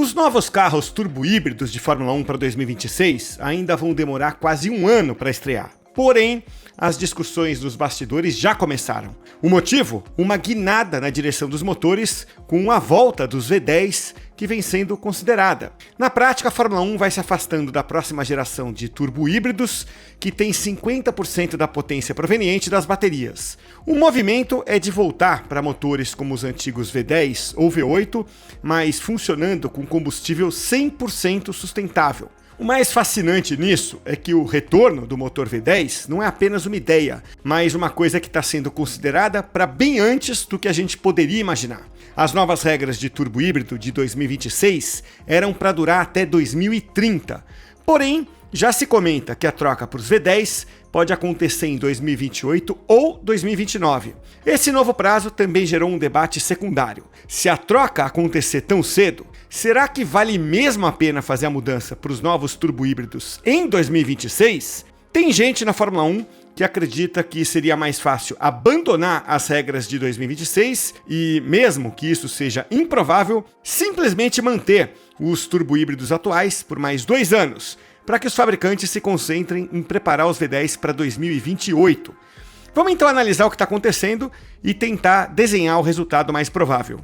Os novos carros turbo-híbridos de Fórmula 1 para 2026 ainda vão demorar quase um ano para estrear. Porém, as discussões dos bastidores já começaram. O motivo? Uma guinada na direção dos motores com a volta dos V10 que vem sendo considerada. Na prática, a Fórmula 1 vai se afastando da próxima geração de turbo-híbridos, que tem 50% da potência proveniente das baterias. O movimento é de voltar para motores como os antigos V10 ou V8, mas funcionando com combustível 100% sustentável. O mais fascinante nisso é que o retorno do motor V10 não é apenas uma ideia, mas uma coisa que está sendo considerada para bem antes do que a gente poderia imaginar. As novas regras de turbo híbrido de 2026 eram para durar até 2030. Porém, já se comenta que a troca para os V10 pode acontecer em 2028 ou 2029. Esse novo prazo também gerou um debate secundário. Se a troca acontecer tão cedo, será que vale mesmo a pena fazer a mudança para os novos turbo-híbridos em 2026? Tem gente na Fórmula 1 que acredita que seria mais fácil abandonar as regras de 2026 e, mesmo que isso seja improvável, simplesmente manter os turbo-híbridos atuais por mais 2 anos, para que os fabricantes se concentrem em preparar os V10 para 2028. Vamos então analisar o que está acontecendo e tentar desenhar o resultado mais provável.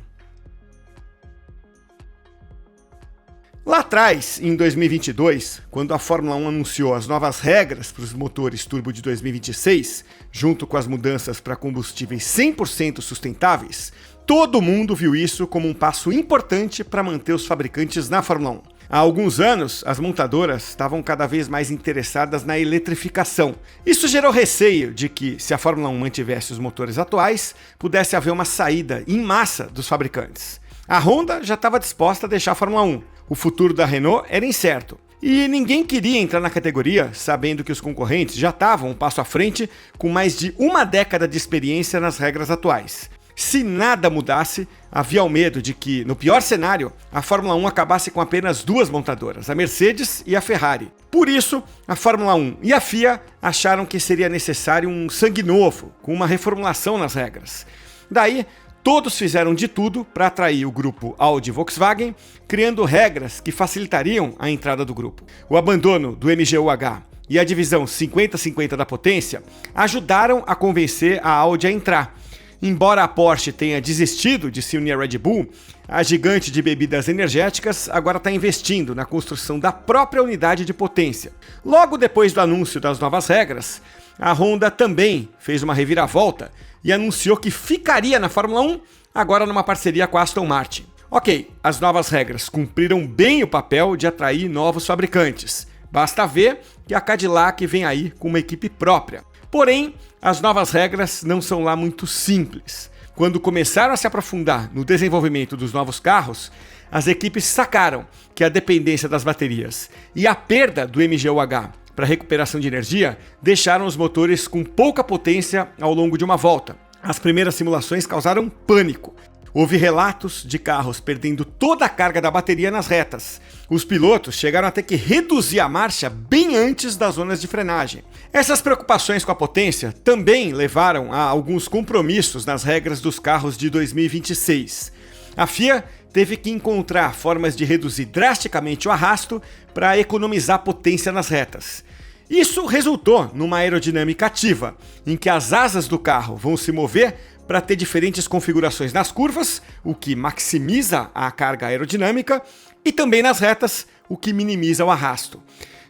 Lá atrás, em 2022, quando a Fórmula 1 anunciou as novas regras para os motores turbo de 2026, junto com as mudanças para combustíveis 100% sustentáveis, todo mundo viu isso como um passo importante para manter os fabricantes na Fórmula 1. Há alguns anos, as montadoras estavam cada vez mais interessadas na eletrificação. Isso gerou receio de que, se a Fórmula 1 mantivesse os motores atuais, pudesse haver uma saída em massa dos fabricantes. A Honda já estava disposta a deixar a Fórmula 1. O futuro da Renault era incerto. E ninguém queria entrar na categoria sabendo que os concorrentes já estavam um passo à frente com mais de uma década de experiência nas regras atuais. Se nada mudasse, havia o medo de que, no pior cenário, a Fórmula 1 acabasse com apenas 2 montadoras, a Mercedes e a Ferrari. Por isso, a Fórmula 1 e a FIA acharam que seria necessário um sangue novo, com uma reformulação nas regras. Daí, todos fizeram de tudo para atrair o grupo Audi e Volkswagen, criando regras que facilitariam a entrada do grupo. O abandono do MGU-H e a divisão 50-50 da potência ajudaram a convencer a Audi a entrar. Embora a Porsche tenha desistido de se unir à Red Bull, a gigante de bebidas energéticas agora está investindo na construção da própria unidade de potência. Logo depois do anúncio das novas regras, a Honda também fez uma reviravolta e anunciou que ficaria na Fórmula 1, agora numa parceria com a Aston Martin. Ok, as novas regras cumpriram bem o papel de atrair novos fabricantes. Basta ver que a Cadillac vem aí com uma equipe própria. Porém, as novas regras não são lá muito simples. Quando começaram a se aprofundar no desenvolvimento dos novos carros, as equipes sacaram que a dependência das baterias e a perda do MGU-H para recuperação de energia deixaram os motores com pouca potência ao longo de uma volta. As primeiras simulações causaram pânico. Houve relatos de carros perdendo toda a carga da bateria nas retas. Os pilotos chegaram a ter que reduzir a marcha bem antes das zonas de frenagem. Essas preocupações com a potência também levaram a alguns compromissos nas regras dos carros de 2026. A FIA teve que encontrar formas de reduzir drasticamente o arrasto para economizar potência nas retas. Isso resultou numa aerodinâmica ativa, em que as asas do carro vão se mover para ter diferentes configurações nas curvas, o que maximiza a carga aerodinâmica, e também nas retas, o que minimiza o arrasto.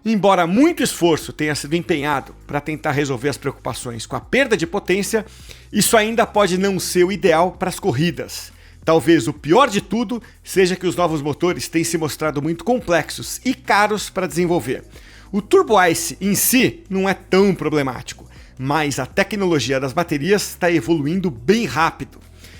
Embora muito esforço tenha sido empenhado para tentar resolver as preocupações com a perda de potência, isso ainda pode não ser o ideal para as corridas. Talvez o pior de tudo seja que os novos motores têm se mostrado muito complexos e caros para desenvolver. O Turbo Ice em si não é tão problemático, mas a tecnologia das baterias está evoluindo bem rápido.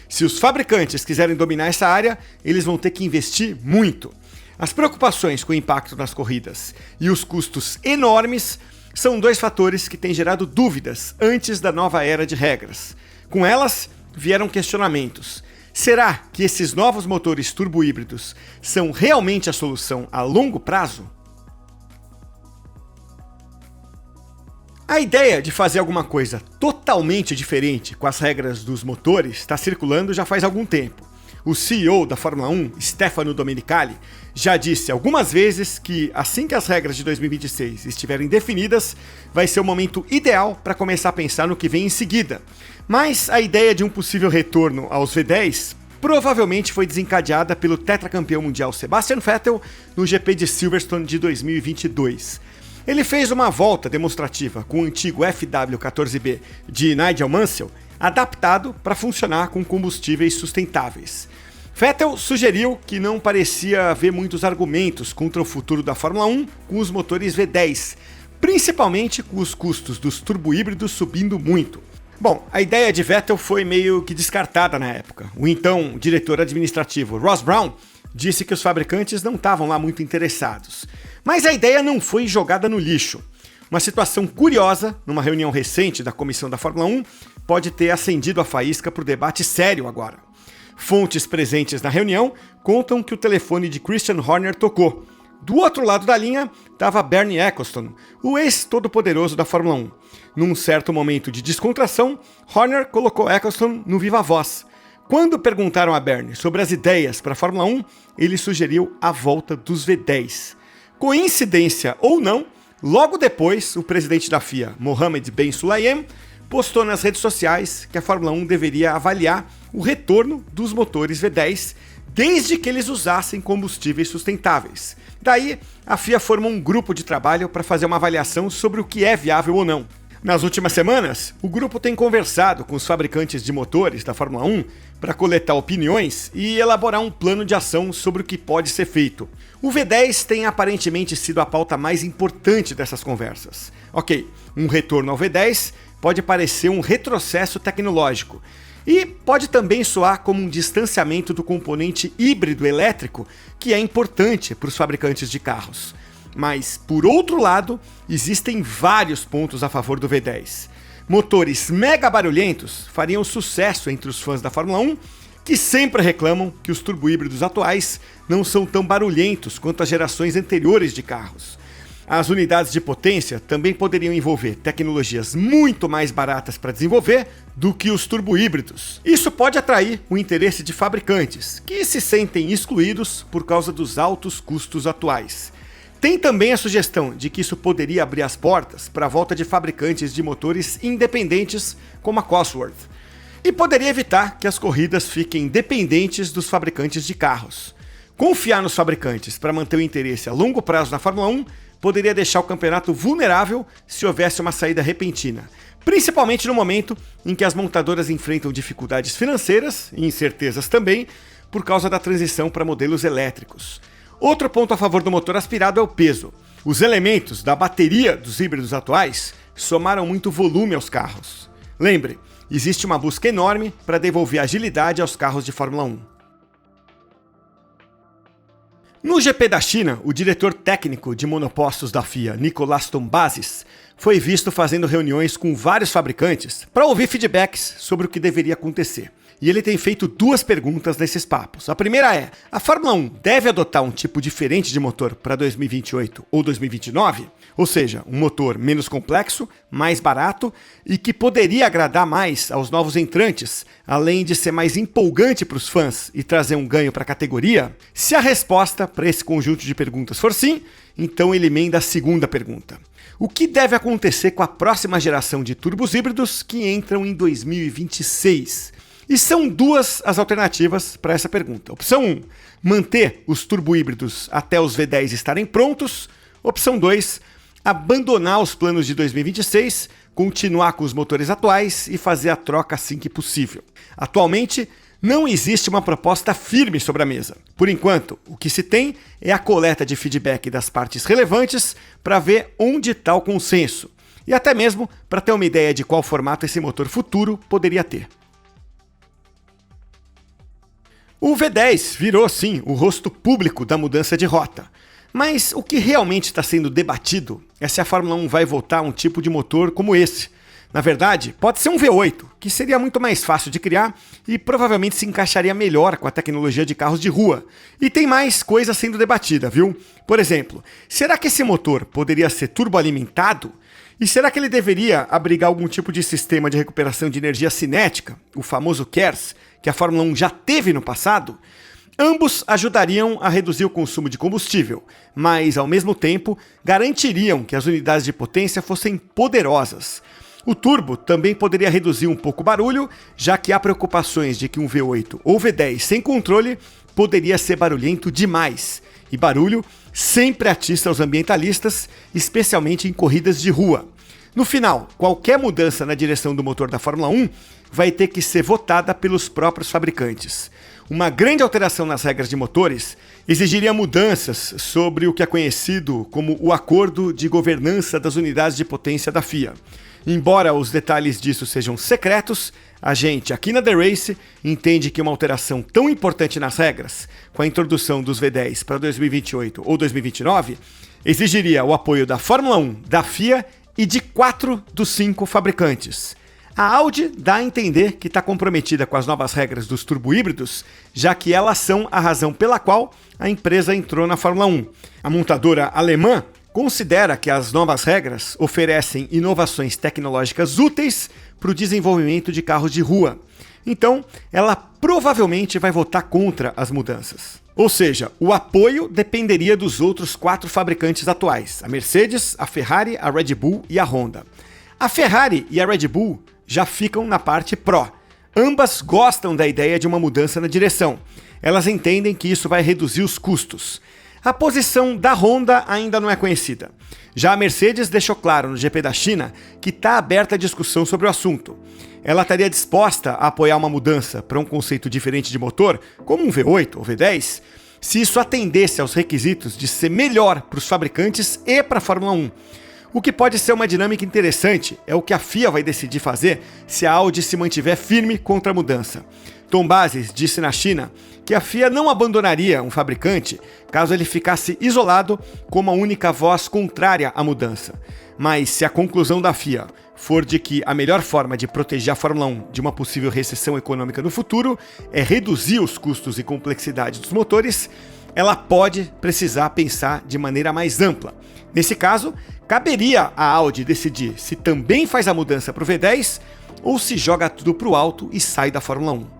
Se os fabricantes quiserem dominar essa área, eles vão ter que investir muito. As preocupações com o impacto nas corridas e os custos enormes são 2 fatores que têm gerado dúvidas antes da nova era de regras. Com elas, vieram questionamentos. Será que esses novos motores turbo-híbridos são realmente a solução a longo prazo? A ideia de fazer alguma coisa totalmente diferente com as regras dos motores está circulando já faz algum tempo. O CEO da Fórmula 1, Stefano Domenicali, já disse algumas vezes que assim que as regras de 2026 estiverem definidas, vai ser o momento ideal para começar a pensar no que vem em seguida. Mas a ideia de um possível retorno aos V10 provavelmente foi desencadeada pelo tetracampeão mundial Sebastian Vettel no GP de Silverstone de 2022. Ele fez uma volta demonstrativa com o antigo FW14B de Nigel Mansell, adaptado para funcionar com combustíveis sustentáveis. Vettel sugeriu que não parecia haver muitos argumentos contra o futuro da Fórmula 1 com os motores V10, principalmente com os custos dos turbo-híbridos subindo muito. Bom, a ideia de Vettel foi meio que descartada na época. O então diretor administrativo Ross Brown disse que os fabricantes não estavam lá muito interessados. Mas a ideia não foi jogada no lixo. Uma situação curiosa, numa reunião recente da comissão da Fórmula 1, pode ter acendido a faísca para o debate sério agora. Fontes presentes na reunião contam que o telefone de Christian Horner tocou. Do outro lado da linha estava Bernie Ecclestone, o ex-todo-poderoso da Fórmula 1. Num certo momento de descontração, Horner colocou Ecclestone no viva voz. Quando perguntaram a Bernie sobre as ideias para a Fórmula 1, ele sugeriu a volta dos V10. Coincidência ou não, logo depois, o presidente da FIA, Mohammed Ben Sulayem, postou nas redes sociais que a Fórmula 1 deveria avaliar o retorno dos motores V10 desde que eles usassem combustíveis sustentáveis. Daí, a FIA formou um grupo de trabalho para fazer uma avaliação sobre o que é viável ou não. Nas últimas semanas, o grupo tem conversado com os fabricantes de motores da Fórmula 1 para coletar opiniões e elaborar um plano de ação sobre o que pode ser feito. O V10 tem aparentemente sido a pauta mais importante dessas conversas. Ok, um retorno ao V10 pode parecer um retrocesso tecnológico e pode também soar como um distanciamento do componente híbrido elétrico, que é importante para os fabricantes de carros. Mas, por outro lado, existem vários pontos a favor do V10. Motores mega barulhentos fariam sucesso entre os fãs da Fórmula 1, que sempre reclamam que os turbo-híbridos atuais não são tão barulhentos quanto as gerações anteriores de carros. As unidades de potência também poderiam envolver tecnologias muito mais baratas para desenvolver do que os turbo-híbridos. Isso pode atrair o interesse de fabricantes, que se sentem excluídos por causa dos altos custos atuais. Tem também a sugestão de que isso poderia abrir as portas para a volta de fabricantes de motores independentes como a Cosworth. E poderia evitar que as corridas fiquem dependentes dos fabricantes de carros. Confiar nos fabricantes para manter o interesse a longo prazo na Fórmula 1 poderia deixar o campeonato vulnerável se houvesse uma saída repentina, principalmente no momento em que as montadoras enfrentam dificuldades financeiras e incertezas também por causa da transição para modelos elétricos. Outro ponto a favor do motor aspirado é o peso. Os elementos da bateria dos híbridos atuais somaram muito volume aos carros. Lembre, existe uma busca enorme para devolver agilidade aos carros de Fórmula 1. No GP da China, o diretor técnico de monopostos da FIA, Nicolas Tombazis, foi visto fazendo reuniões com vários fabricantes para ouvir feedbacks sobre o que deveria acontecer. E ele tem feito duas perguntas nesses papos. A primeira é: a Fórmula 1 deve adotar um tipo diferente de motor para 2028 ou 2029? Ou seja, um motor menos complexo, mais barato e que poderia agradar mais aos novos entrantes, além de ser mais empolgante para os fãs e trazer um ganho para a categoria? Se a resposta para esse conjunto de perguntas for sim, então ele emenda a segunda pergunta. O que deve acontecer com a próxima geração de turbos híbridos que entram em 2026? E são duas as alternativas para essa pergunta. Opção 1, manter os turbo-híbridos até os V10 estarem prontos. Opção 2, abandonar os planos de 2026, continuar com os motores atuais e fazer a troca assim que possível. Atualmente, não existe uma proposta firme sobre a mesa. Por enquanto, o que se tem é a coleta de feedback das partes relevantes para ver onde está o consenso. E até mesmo para ter uma ideia de qual formato esse motor futuro poderia ter. O V10 virou, sim, o rosto público da mudança de rota. Mas o que realmente está sendo debatido é se a Fórmula 1 vai voltar a um tipo de motor como esse. Na verdade, pode ser um V8, que seria muito mais fácil de criar e provavelmente se encaixaria melhor com a tecnologia de carros de rua. E tem mais coisa sendo debatida, viu? Por exemplo, será que esse motor poderia ser turboalimentado? E será que ele deveria abrigar algum tipo de sistema de recuperação de energia cinética, o famoso KERS, que a Fórmula 1 já teve no passado? Ambos ajudariam a reduzir o consumo de combustível, mas, ao mesmo tempo, garantiriam que as unidades de potência fossem poderosas. O turbo também poderia reduzir um pouco o barulho, já que há preocupações de que um V8 ou V10 sem controle poderia ser barulhento demais. E barulho sempre atiça os ambientalistas, especialmente em corridas de rua. No final, qualquer mudança na direção do motor da Fórmula 1 vai ter que ser votada pelos próprios fabricantes. Uma grande alteração nas regras de motores exigiria mudanças sobre o que é conhecido como o Acordo de Governança das Unidades de Potência da FIA. Embora os detalhes disso sejam secretos, a gente aqui na The Race entende que uma alteração tão importante nas regras, com a introdução dos V10 para 2028 ou 2029, exigiria o apoio da Fórmula 1, da FIA e de 4 dos 5 fabricantes. A Audi dá a entender que está comprometida com as novas regras dos turbo-híbridos, já que elas são a razão pela qual a empresa entrou na Fórmula 1. A montadora alemã considera que as novas regras oferecem inovações tecnológicas úteis para o desenvolvimento de carros de rua. Então, ela provavelmente vai votar contra as mudanças. Ou seja, o apoio dependeria dos outros 4 fabricantes atuais: a Mercedes, a Ferrari, a Red Bull e a Honda. A Ferrari e a Red Bull já ficam na parte pró. Ambas gostam da ideia de uma mudança na direção. Elas entendem que isso vai reduzir os custos. A posição da Honda ainda não é conhecida. Já a Mercedes deixou claro no GP da China que está aberta a discussão sobre o assunto. Ela estaria disposta a apoiar uma mudança para um conceito diferente de motor, como um V8 ou V10, se isso atendesse aos requisitos de ser melhor para os fabricantes e para a Fórmula 1. O que pode ser uma dinâmica interessante é o que a FIA vai decidir fazer se a Audi se mantiver firme contra a mudança. Tom Bases disse na China que a FIA não abandonaria um fabricante caso ele ficasse isolado como a única voz contrária à mudança. Mas se a conclusão da FIA for de que a melhor forma de proteger a Fórmula 1 de uma possível recessão econômica no futuro é reduzir os custos e complexidade dos motores, ela pode precisar pensar de maneira mais ampla. Nesse caso, caberia à Audi decidir se também faz a mudança para o V10 ou se joga tudo para o alto e sai da Fórmula 1.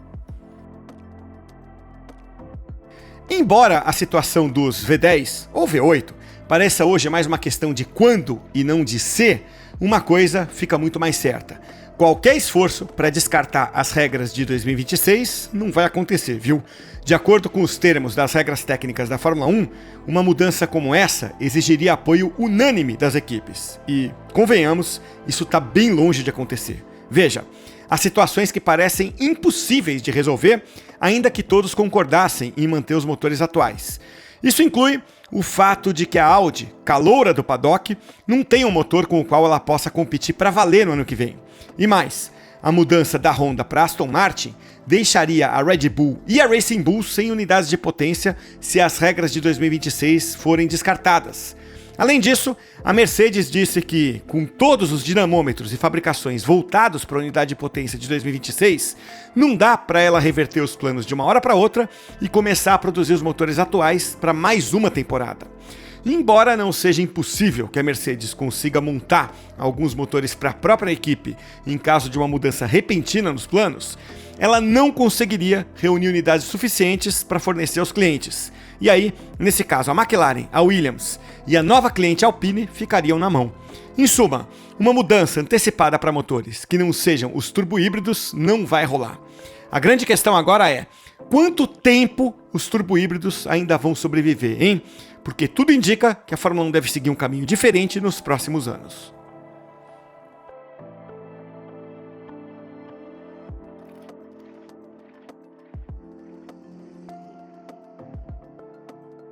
Embora a situação dos V10 ou V8 pareça hoje mais uma questão de quando e não de se, uma coisa fica muito mais certa: qualquer esforço para descartar as regras de 2026 não vai acontecer, viu? De acordo com os termos das regras técnicas da Fórmula 1, uma mudança como essa exigiria apoio unânime das equipes. E, convenhamos, isso está bem longe de acontecer. Veja, há situações que parecem impossíveis de resolver, ainda que todos concordassem em manter os motores atuais. Isso inclui o fato de que a Audi, caloura do paddock, não tem um motor com o qual ela possa competir para valer no ano que vem. E mais, a mudança da Honda para Aston Martin deixaria a Red Bull e a Racing Bull sem unidades de potência se as regras de 2026 forem descartadas. Além disso, a Mercedes disse que, com todos os dinamômetros e fabricações voltados para a unidade de potência de 2026, não dá para ela reverter os planos de uma hora para outra e começar a produzir os motores atuais para mais uma temporada. Embora não seja impossível que a Mercedes consiga montar alguns motores para a própria equipe em caso de uma mudança repentina nos planos, ela não conseguiria reunir unidades suficientes para fornecer aos clientes. E aí, nesse caso, a McLaren, a Williams e a nova cliente Alpine ficariam na mão. Em suma, uma mudança antecipada para motores que não sejam os turbo-híbridos não vai rolar. A grande questão agora é: quanto tempo os turbo-híbridos ainda vão sobreviver, hein? Porque tudo indica que a Fórmula 1 deve seguir um caminho diferente nos próximos anos.